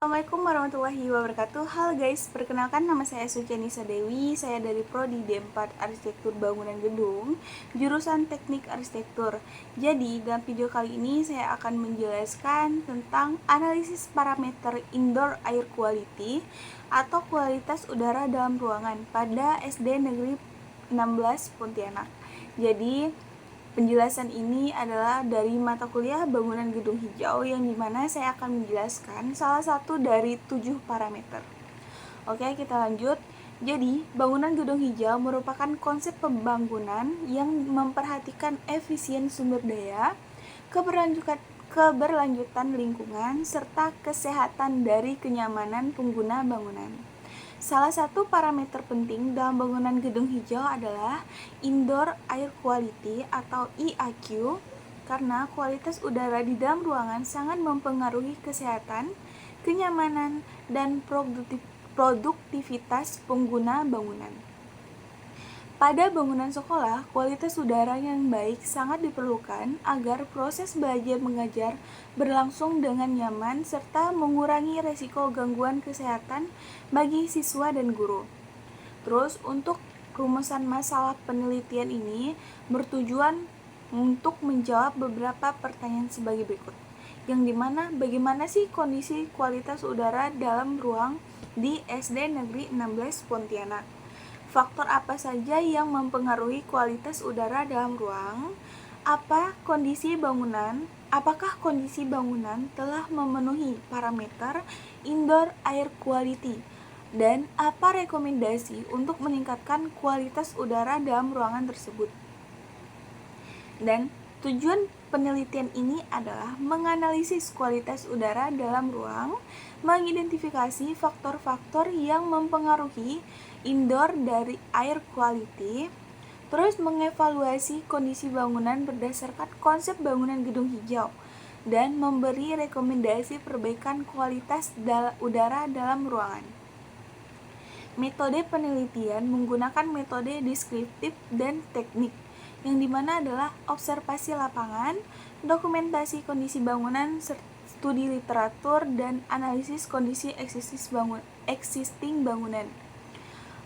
Assalamualaikum warahmatullahi wabarakatuh. Halo guys, perkenalkan nama saya Sucianisa Dewi. Saya dari Prodi D4 Arsitektur Bangunan Gedung, jurusan Teknik Arsitektur. Jadi, dalam video kali ini saya akan menjelaskan tentang analisis parameter indoor air quality atau kualitas udara dalam ruangan pada SD Negeri 16 Pontianak. Jadi, penjelasan ini adalah dari mata kuliah Bangunan Gedung Hijau yang dimana saya akan menjelaskan salah satu dari 7 parameter. Oke, kita lanjut. Jadi, bangunan gedung hijau merupakan konsep pembangunan yang memperhatikan efisien sumber daya, keberlanjutan lingkungan, serta kesehatan dari kenyamanan pengguna bangunan. Salah satu parameter penting dalam bangunan gedung hijau adalah Indoor Air Quality atau IAQ, karena kualitas udara di dalam ruangan sangat mempengaruhi kesehatan, kenyamanan, dan produktivitas pengguna bangunan. Pada bangunan sekolah, kualitas udara yang baik sangat diperlukan agar proses belajar mengajar berlangsung dengan nyaman serta mengurangi resiko gangguan kesehatan bagi siswa dan guru. Terus, untuk rumusan masalah penelitian ini bertujuan untuk menjawab beberapa pertanyaan sebagai berikut. Yang dimana bagaimana sih kondisi kualitas udara dalam ruang di SD Negeri 16 Pontianak? Faktor apa saja yang mempengaruhi kualitas udara dalam ruang? Apakah kondisi bangunan telah memenuhi parameter indoor air quality? Dan apa rekomendasi untuk meningkatkan kualitas udara dalam ruangan tersebut? Dan tujuan penelitian ini adalah menganalisis kualitas udara dalam ruang, mengidentifikasi faktor-faktor yang mempengaruhi indoor dari air quality, terus mengevaluasi kondisi bangunan berdasarkan konsep bangunan gedung hijau, dan memberi rekomendasi perbaikan kualitas udara dalam ruangan. Metode penelitian menggunakan metode deskriptif dan teknik, yang dimana adalah observasi lapangan, dokumentasi kondisi bangunan, studi literatur, dan analisis kondisi existing bangunan.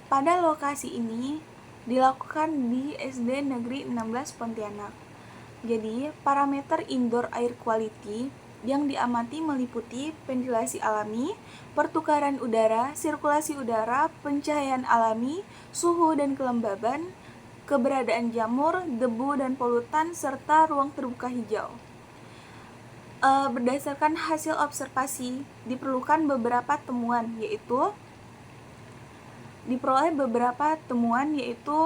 Pada lokasi ini dilakukan di SD Negeri 16 Pontianak. Jadi, parameter indoor air quality yang diamati meliputi ventilasi alami, pertukaran udara, sirkulasi udara, pencahayaan alami, suhu dan kelembaban, keberadaan jamur, debu dan polutan, serta ruang terbuka hijau. Berdasarkan hasil observasi, diperoleh beberapa temuan yaitu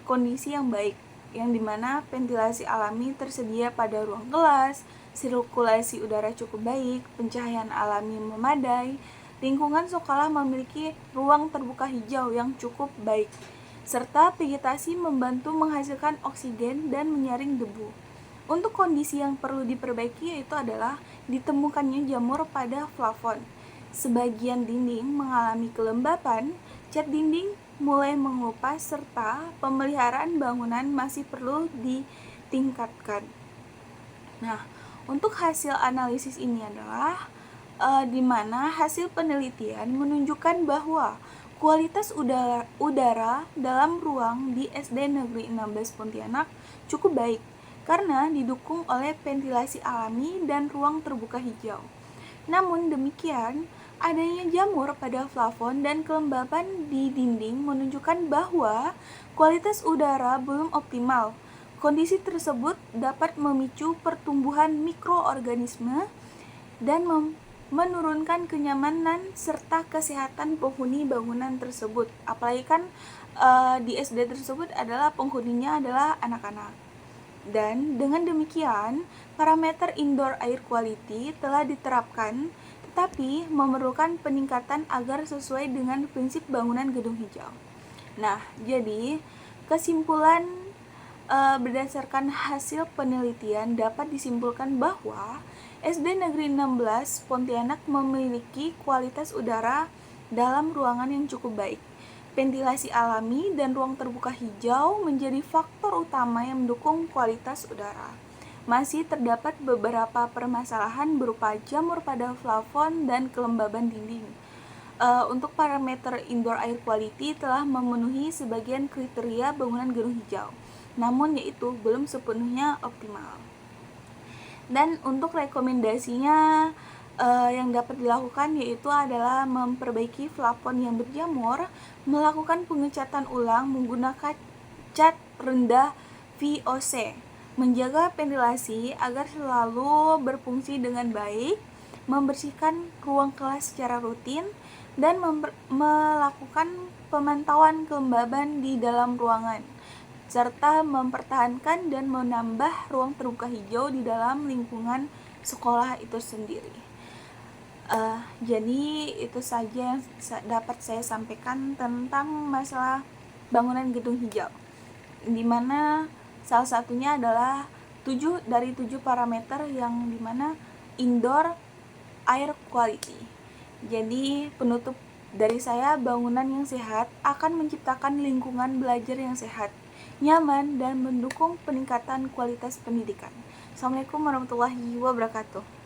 kondisi yang baik, yang dimana ventilasi alami tersedia pada ruang kelas, sirkulasi udara cukup baik, pencahayaan alami memadai, lingkungan sekolah memiliki ruang terbuka hijau yang cukup baik, serta vegetasi membantu menghasilkan oksigen dan menyaring debu. Untuk kondisi yang perlu diperbaiki yaitu adalah ditemukannya jamur pada plafon, sebagian dinding mengalami kelembapan, cat dinding mulai mengelupas, serta pemeliharaan bangunan masih perlu ditingkatkan. Nah, untuk hasil analisis ini adalah di mana hasil penelitian menunjukkan bahwa kualitas udara dalam ruang di SD Negeri 16 Pontianak cukup baik karena didukung oleh ventilasi alami dan ruang terbuka hijau. Namun demikian, adanya jamur pada plafon dan kelembapan di dinding menunjukkan bahwa kualitas udara belum optimal. Kondisi tersebut dapat memicu pertumbuhan mikroorganisme dan menurunkan kenyamanan serta kesehatan penghuni bangunan tersebut. Apalagi kan di SD tersebut adalah penghuninya adalah anak-anak. Dan dengan demikian, parameter indoor air quality telah diterapkan, tetapi memerlukan peningkatan agar sesuai dengan prinsip bangunan gedung hijau. Nah, jadi kesimpulan berdasarkan hasil penelitian dapat disimpulkan bahwa SD Negeri 16 Pontianak memiliki kualitas udara dalam ruangan yang cukup baik. Ventilasi alami dan ruang terbuka hijau menjadi faktor utama yang mendukung kualitas udara. masih terdapat beberapa permasalahan berupa jamur pada plafon dan kelembaban dinding. Untuk parameter indoor air quality telah memenuhi sebagian kriteria bangunan gedung hijau, namun yaitu belum sepenuhnya optimal. Dan untuk rekomendasinya yang dapat dilakukan yaitu adalah memperbaiki plafon yang berjamur, melakukan pengecatan ulang menggunakan cat rendah VOC, menjaga ventilasi agar selalu berfungsi dengan baik, membersihkan ruang kelas secara rutin, dan melakukan pemantauan kelembaban di dalam ruangan, serta mempertahankan dan menambah ruang terbuka hijau di dalam lingkungan sekolah itu sendiri. Jadi itu saja yang dapat saya sampaikan tentang masalah bangunan gedung hijau, dimana salah satunya adalah 7 dari 7 parameter yang dimana indoor air quality. Jadi penutup dari saya, bangunan yang sehat akan menciptakan lingkungan belajar yang sehat, nyaman, dan mendukung peningkatan kualitas pendidikan. Assalamualaikum warahmatullahi wabarakatuh.